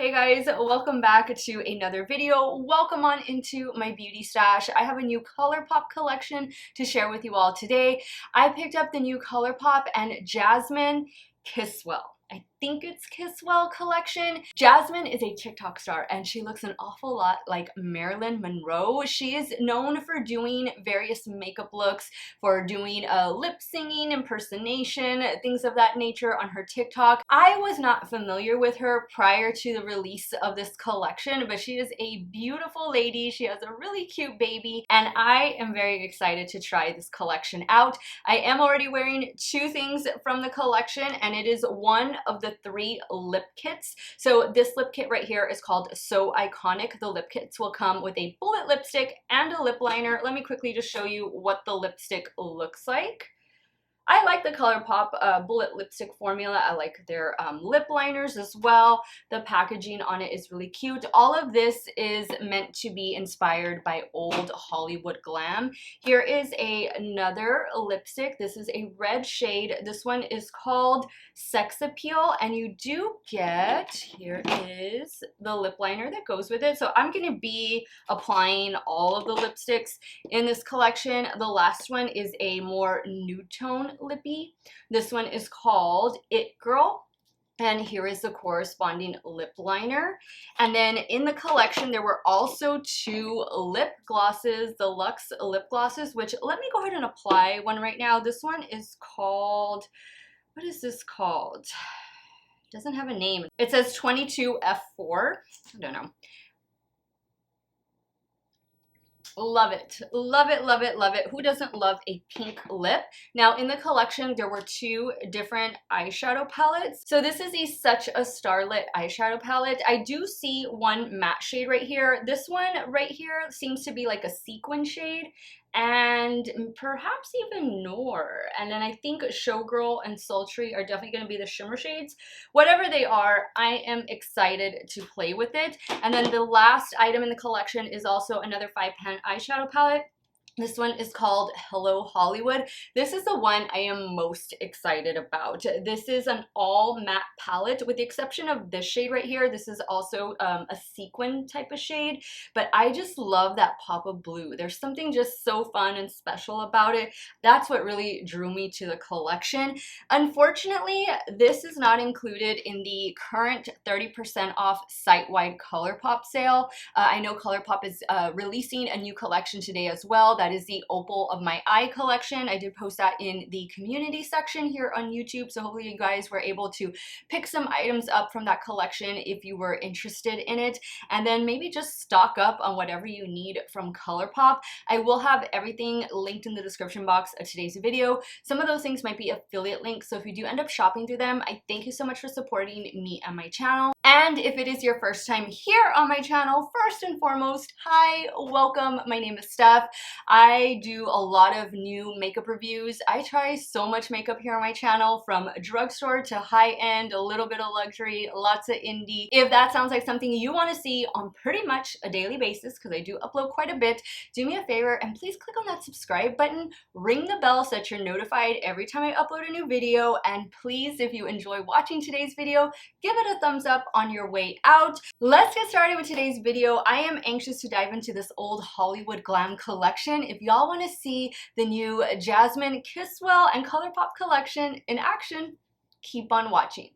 Hey guys, welcome back to another video. Welcome on into my beauty stash. I have a new ColourPop collection to share with you all today. I picked up the new ColourPop and Jasmine Chiswell. I think it's Chiswell collection. Jasmine is a TikTok star and she looks an awful lot like Marilyn Monroe. She is known for doing various makeup looks, for doing lip singing, impersonation, things of that nature on her TikTok. I was not familiar with her prior to the release of this collection, but she is a beautiful lady. She has a really cute baby and I am very excited to try this collection out. I am already wearing two things from the collection and it is one of the 3 lip kits. So this lip kit right here is called So Iconic. The lip kits will come with a bullet lipstick and a lip liner. Let me quickly just show you what the lipstick looks like. I like the ColourPop bullet lipstick formula. I like their lip liners as well. The packaging on it is really cute. All of this is meant to be inspired by old Hollywood glam. Here is another lipstick. This is a red shade. This one is called Sex Appeal, and you do get, here is the lip liner that goes with it. So I'm going to be applying all of the lipsticks in this collection. The last one is a more nude tone lippy. This one is called It Girl, and here is the corresponding lip liner. And then in the collection there were also 2 lip glosses, the Luxe lip glosses, which let me go ahead and apply one right now. This one is called, what is this called? It doesn't have a name. It says 22F4. I don't know. Love it, love it, love it, love it. Who doesn't love a pink lip? Now in the collection there were 2 different eyeshadow palettes. So this is a Such a Starlit eyeshadow palette. I do see one matte shade right here. This one right here seems to be like a sequin shade, and perhaps even Noir. And then I think Showgirl and Sultry are definitely going to be the shimmer shades. Whatever they are, I am excited to play with it. And then the last item in the collection is also another 5-pan eyeshadow palette. This one is called Hello Hollywood. This is the one I am most excited about. This is an all matte palette with the exception of this shade right here. This is also a sequin type of shade, but I just love that pop of blue. There's something just so fun and special about it. That's what really drew me to the collection. Unfortunately, this is not included in the current 30% off site-wide ColourPop sale. I know ColourPop is releasing a new collection today as well. That is the Opal of My Eye collection. I did post that in the community section here on YouTube, so hopefully you guys were able to pick some items up from that collection if you were interested in it, and then maybe just stock up on whatever you need from ColourPop. I will have everything linked in the description box of today's video. Some of those things might be affiliate links, so if you do end up shopping through them, I thank you so much for supporting me and my channel. And if it is your first time here on my channel, first and foremost, hi, welcome. My name is Steff. I do a lot of new makeup reviews. I try so much makeup here on my channel, from drugstore to high-end, a little bit of luxury, lots of indie. If that sounds like something you want to see on pretty much a daily basis, because I do upload quite a bit, do me a favor and please click on that subscribe button, ring the bell so that you're notified every time I upload a new video, and please, if you enjoy watching today's video, give it a thumbs up on your way out. Let's get started with today's video. I am anxious to dive into this old Hollywood glam collection. If y'all want to see the new Jasmine Chiswell and ColourPop collection in action, keep on watching.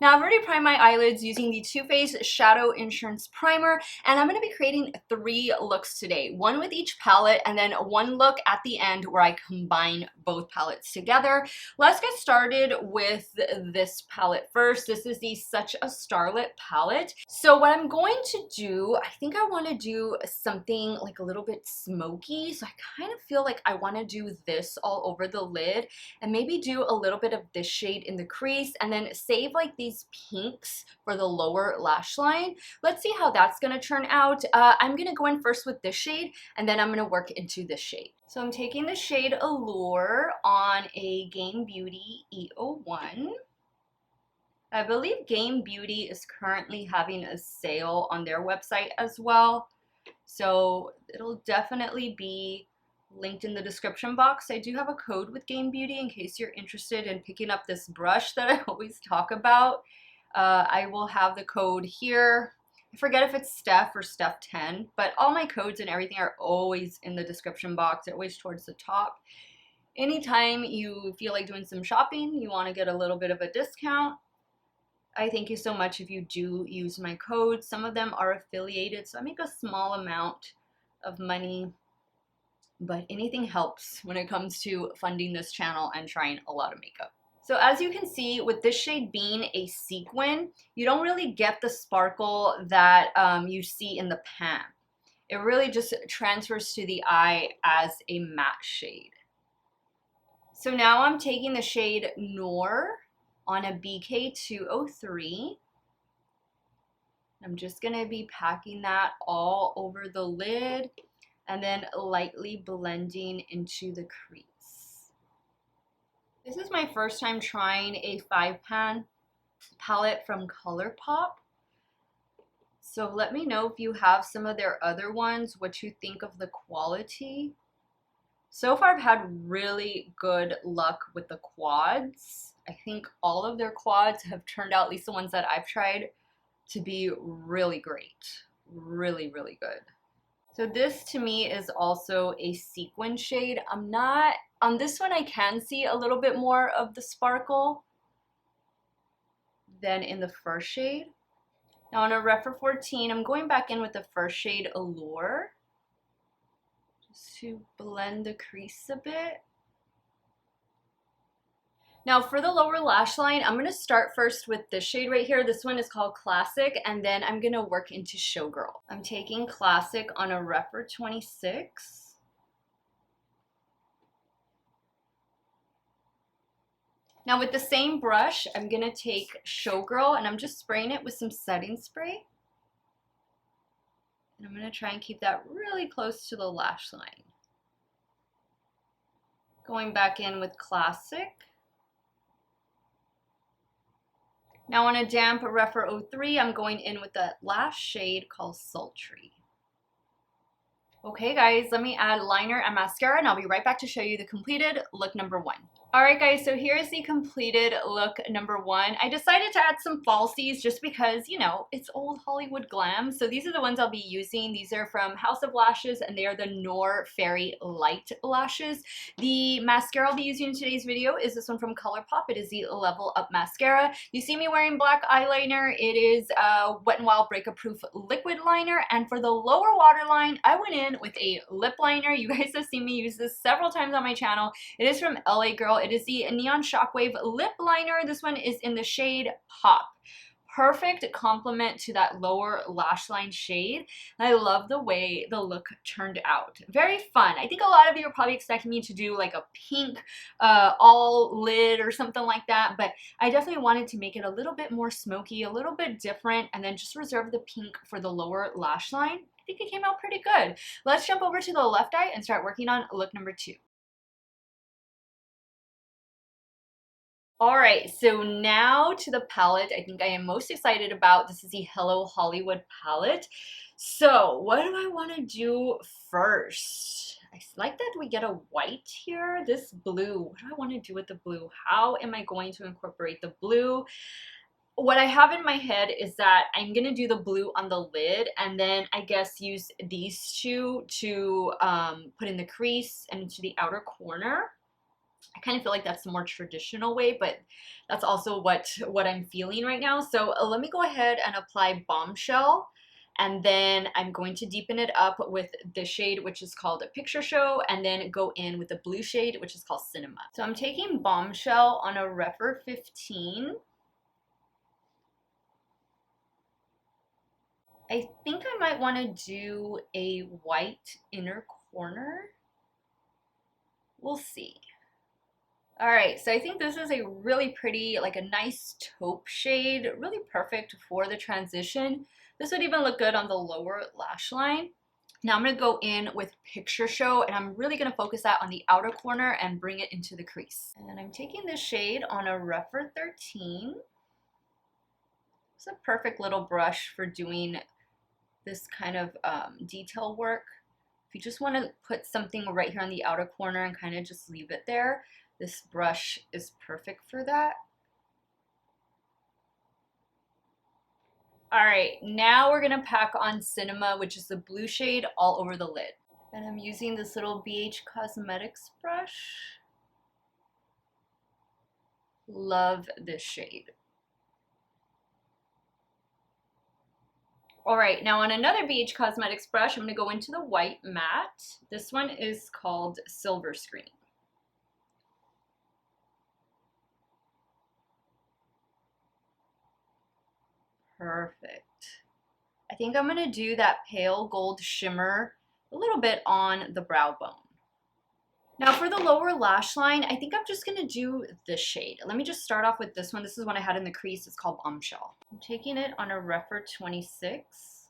Now I've already primed my eyelids using the Too Faced Shadow Insurance Primer, and I'm going to be creating 3 looks today. One with each palette, and then one look at the end where I combine both palettes together. Let's get started with this palette first. This is the Such a Starlit palette. So what I'm going to do, I think I want to do something like a little bit smoky. So I kind of feel like I want to do this all over the lid, and maybe do a little bit of this shade in the crease, and then save like these pinks for the lower lash line. Let's see how that's going to turn out. I'm going to go in first with this shade, and then I'm going to work into this shade. So I'm taking the shade Allure on a Game Beauty E01. I believe Game Beauty is currently having a sale on their website as well, so it'll definitely be linked in the description box. I do have a code with Game Beauty in case you're interested in picking up this brush that I always talk about. I will have the code here. I forget if it's Steff or Steff 10, but all my codes and everything are always in the description box. They're always towards the top. Anytime you feel like doing some shopping, you want to get a little bit of a discount, I thank you so much if you do use my code. Some of them are affiliated, so I make a small amount of money, but anything helps when it comes to funding this channel and trying a lot of makeup. So as you can see, with this shade being a sequin, you don't really get the sparkle that you see in the pan. It really just transfers to the eye as a matte shade. So now I'm taking the shade Noir on a BK203. I'm just going to be packing that all over the lid and then lightly blending into the crease. This is my first time trying a 5-pan palette from ColourPop. So let me know if you have some of their other ones, what you think of the quality. So far I've had really good luck with the quads. I think all of their quads have turned out, at least the ones that I've tried, to be really great. Really, really good. So this to me is also a sequin shade. I'm not, on this one I can see a little bit more of the sparkle than in the first shade. Now on a Refer 14, I'm going back in with the first shade Allure, just to blend the crease a bit. Now for the lower lash line, I'm going to start first with this shade right here. This one is called Classic, and then I'm going to work into Showgirl. I'm taking Classic on a Refer 26. Now with the same brush, I'm going to take Showgirl, and I'm just spraying it with some setting spray. And I'm going to try and keep that really close to the lash line. Going back in with Classic. Now on a damp Refer 03, I'm going in with the last shade called Sultry. Okay guys, let me add liner and mascara and I'll be right back to show you the completed look number 1. Alright guys, so here's the completed look number 1. I decided to add some falsies just because, you know, it's old Hollywood glam. So these are the ones I'll be using. These are from House of Lashes and they are the Noir Fairy Light lashes. The mascara I'll be using in today's video is this one from ColourPop. It is the Level Up Mascara. You see me wearing black eyeliner. It is Wet n Wild Breakup Proof liquid liner. And for the lower waterline, I went in with a lip liner. You guys have seen me use this several times on my channel. It is from LA Girl. It is the Neon Shockwave lip liner. This one is in the shade Pop. Perfect complement to that lower lash line shade. I love the way the look turned out. Very fun. I think a lot of you are probably expecting me to do like a pink all lid or something like that, but I definitely wanted to make it a little bit more smoky, a little bit different, and then just reserve the pink for the lower lash line. I think it came out pretty good. Let's jump over to the left eye and start working on look number 2. Alright, so now to the palette I think I am most excited about. This is the Hello Hollywood palette. So what do I want to do first? I like that we get a white here. This blue, what do I want to do with the blue? How am I going to incorporate the blue? What I have in my head is that I'm going to do the blue on the lid and then I guess use these two to put in the crease and into the outer corner. I kind of feel like that's the more traditional way, but that's also what I'm feeling right now. So let me go ahead and apply Bombshell. And then I'm going to deepen it up with the shade, which is called Picture Show, and then go in with the blue shade, which is called Cinema. So I'm taking Bombshell on a Refer 15. I think I might want to do a white inner corner. We'll see. Alright, so I think this is a really pretty, like a nice taupe shade, really perfect for the transition. This would even look good on the lower lash line. Now I'm going to go in with Picture Show, and I'm really going to focus that on the outer corner and bring it into the crease. And I'm taking this shade on a Refer 13. It's a perfect little brush for doing this kind of detail work. If you just want to put something right here on the outer corner and kind of just leave it there, this brush is perfect for that. All right, now we're gonna pack on Cinema, which is the blue shade, all over the lid. And I'm using this little BH Cosmetics brush. Love this shade. All right, now on another BH Cosmetics brush, I'm gonna go into the white matte. This one is called Silver Screen. Perfect. I think I'm gonna do that pale gold shimmer a little bit on the brow bone. Now for the lower lash line, I think I'm just gonna do this shade. Let me just start off with this one. This is one I had in the crease. It's called Bombshell. I'm taking it on a Rephr 26.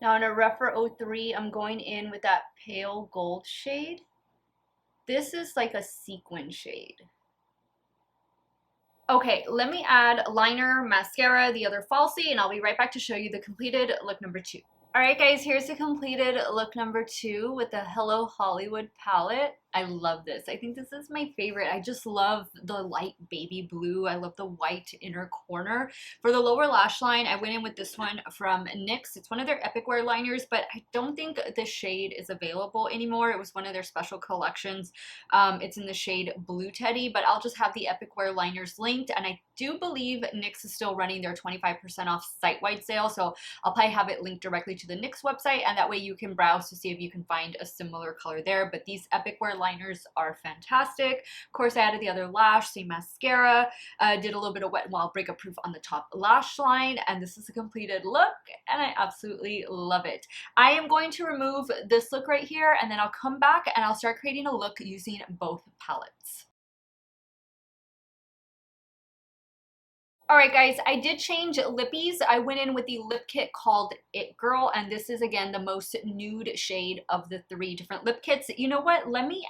Now on a Rephr 03, I'm going in with that pale gold shade. This is like a sequin shade. Okay, let me add liner, mascara, the other falsie, and I'll be right back to show you the completed look number 2. All right, guys, here's the completed look number 2 with the Hello Hollywood palette. I love this. I think this is my favorite. I just love the light baby blue. I love the white inner corner. For the lower lash line, I went in with this one from NYX. It's one of their Epic Wear liners, but I don't think this shade is available anymore. It was one of their special collections. It's in the shade Blue Teddy, but I'll just have the Epic Wear liners linked, and I do believe NYX is still running their 25% off site-wide sale, so I'll probably have it linked directly to the NYX website, and that way you can browse to see if you can find a similar color there. But these Epic Wear liners are fantastic. Of course, I added the other lash, same mascara, did a little bit of Wet n Wild Breakup Proof on the top lash line, and this is a completed look, and I absolutely love it. I am going to remove this look right here, and then I'll come back and I'll start creating a look using both palettes. All right, guys, I did change lippies. I went in with the lip kit called It Girl, and this is, again, the most nude shade of the 3 different lip kits. You know what? Let me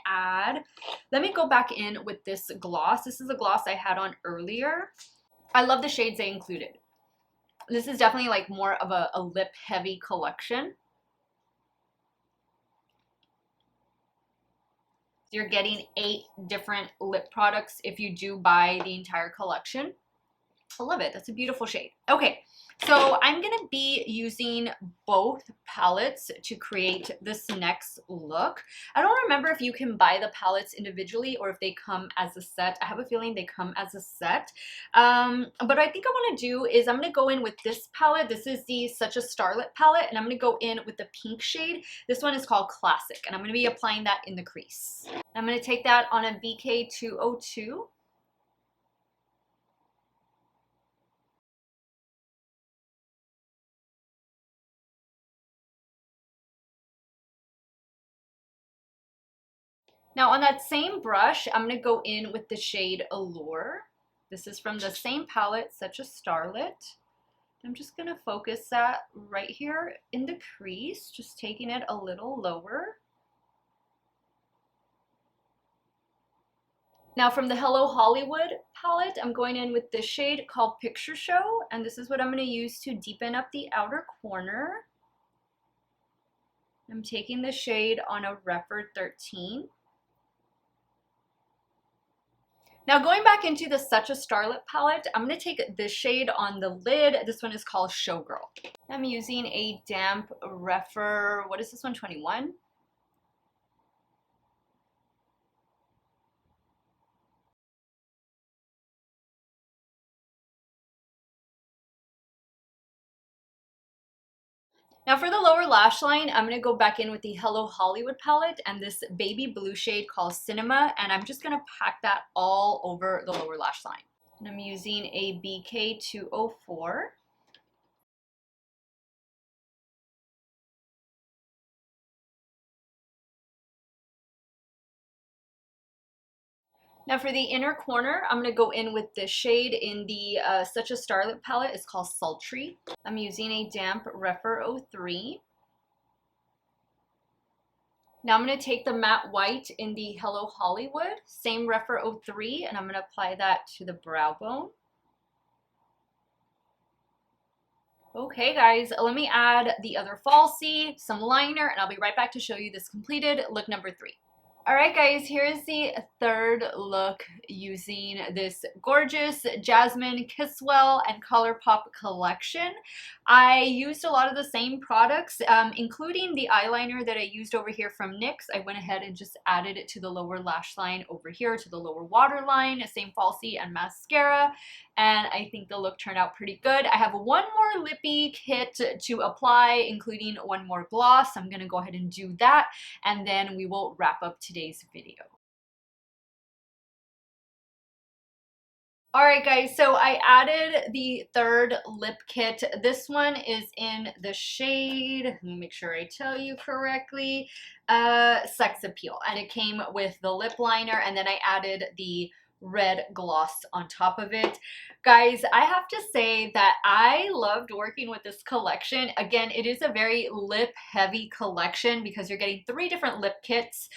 go back in with this gloss. This is a gloss I had on earlier. I love the shades they included. This is definitely like more of a lip-heavy collection. You're getting 8 different lip products if you do buy the entire collection. I love it. That's a beautiful shade. Okay, so I'm going to be using both palettes to create this next look. I don't remember if you can buy the palettes individually or if they come as a set. I have a feeling they come as a set. But I think I want to do is I'm going to go in with this palette. This is the Such a Starlet palette, and I'm going to go in with the pink shade. This one is called Classic, and I'm going to be applying that in the crease. I'm going to take that on a BK 202. Now on that same brush, I'm going to go in with the shade Allure. This is from the same palette, Such a Starlet. I'm just going to focus that right here in the crease, just taking it a little lower. Now from the Hello Hollywood palette, I'm going in with this shade called Picture Show, and this is what I'm going to use to deepen up the outer corner. I'm taking the shade on a Rephr 13. Now going back into the Such a Starlet palette, I'm going to take this shade on the lid. This one is called Showgirl. I'm using a damp Rephr, what is this one, 21? Now for the lower lash line, I'm going to go back in with the Hello Hollywood palette and this baby blue shade called Cinema, and I'm just going to pack that all over the lower lash line. And I'm using a BK 204. Now for the inner corner, I'm going to go in with this shade in the Such a Starlet palette. It's called Sultry. I'm using a damp Rephr 03. Now I'm going to take the matte white in the Hello Hollywood, same Rephr 03, and I'm going to apply that to the brow bone. Okay guys, let me add the other falsie, some liner, and I'll be right back to show you this completed look number 3. Alright guys, here's the third look using this gorgeous Jasmine Chiswell and ColourPop collection. I used a lot of the same products, including the eyeliner that I used over here from NYX. I went ahead and just added it to the lower lash line over here, to the lower waterline, same falsie and mascara, and I think the look turned out pretty good. I have one more lippy kit to apply, including one more gloss. I'm going to go ahead and do that, and then we will wrap up today's video. Alright guys, so I added the third lip kit. This one is in the shade, let me make sure I tell you correctly, Sex Appeal. And it came with the lip liner, and then I added the red gloss on top of it. Guys, I have to say that I loved working with this collection. Again, it is a very lip heavy collection because you're getting 3 different lip kits,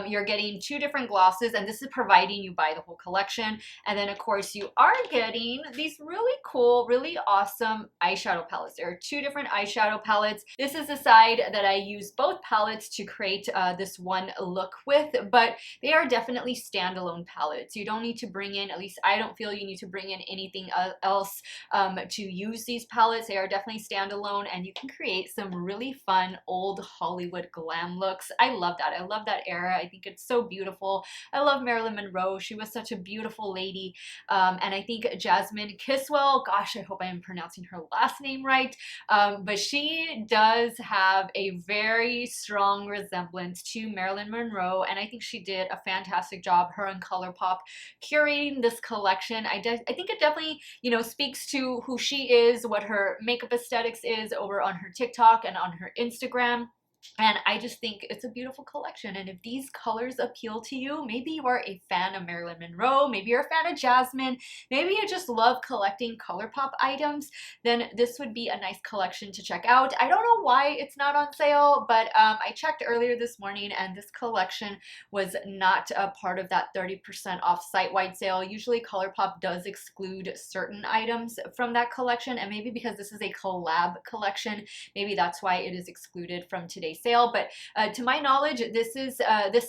you're getting 2 different glosses, and this is providing you buy the whole collection. And then of course you are getting these really cool, really awesome eyeshadow palettes. There are 2 different eyeshadow palettes. This is the side that I use both palettes to create this one look with, but they are definitely standalone palettes. You don't need to bring in, at least I don't feel you need to bring in anything else to use these palettes. They are definitely standalone, and you can create some really fun old Hollywood glam looks. I love that. I love that era. I think it's so beautiful. I love Marilyn Monroe. She was such a beautiful lady, and I think Jasmine Chiswell, gosh, I hope I am pronouncing her last name right, but she does have a very strong resemblance to Marilyn Monroe, and I think she did a fantastic job, her and ColourPop, curating this collection. I think it definitely, you know, speaks to who she is, what her makeup aesthetics is over on her TikTok and on her Instagram. And I just think it's a beautiful collection. And if these colors appeal to you, maybe you are a fan of Marilyn Monroe, maybe you're a fan of Jasmine, maybe you just love collecting ColourPop items, then this would be a nice collection to check out. I don't know why it's not on sale, but I checked earlier this morning and this collection was not a part of that 30% off site-wide sale. Usually ColourPop does exclude certain items from that collection, and maybe because this is a collab collection, maybe that's why it is excluded from today's sale. But to my knowledge, this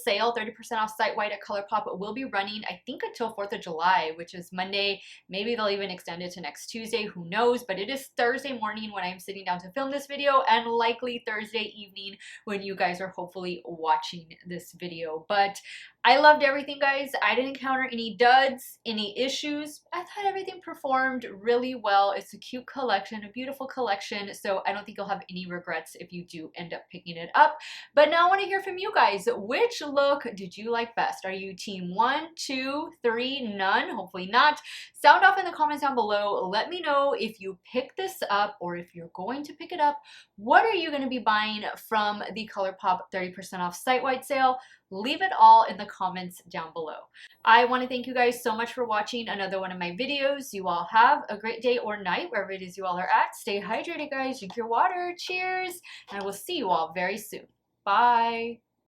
sale, 30% off site-wide at ColourPop, will be running, I think, until 4th of July, which is Monday. Maybe they'll even extend it to next Tuesday, who knows. But it is Thursday morning when I'm sitting down to film this video, and likely Thursday evening when you guys are hopefully watching this video. But I loved everything, guys. I didn't encounter any duds, any issues. I thought everything performed really well. It's a cute collection, a beautiful collection, so I don't think you'll have any regrets if you do end up picking it up. But now I want to hear from you guys. Which look did you like best? Are you team 1, 2, 3, none? Hopefully not. Sound off in the comments down below. Let me know if you pick this up or if you're going to pick it up. What are you going to be buying from the ColourPop 30% off site-wide sale? Leave it all in the comments down below. I want to thank you guys so much for watching another one of my videos. You all have a great day or night, wherever it is you all are at. Stay hydrated, guys. Drink your water. Cheers. And I will see you all very soon. Bye.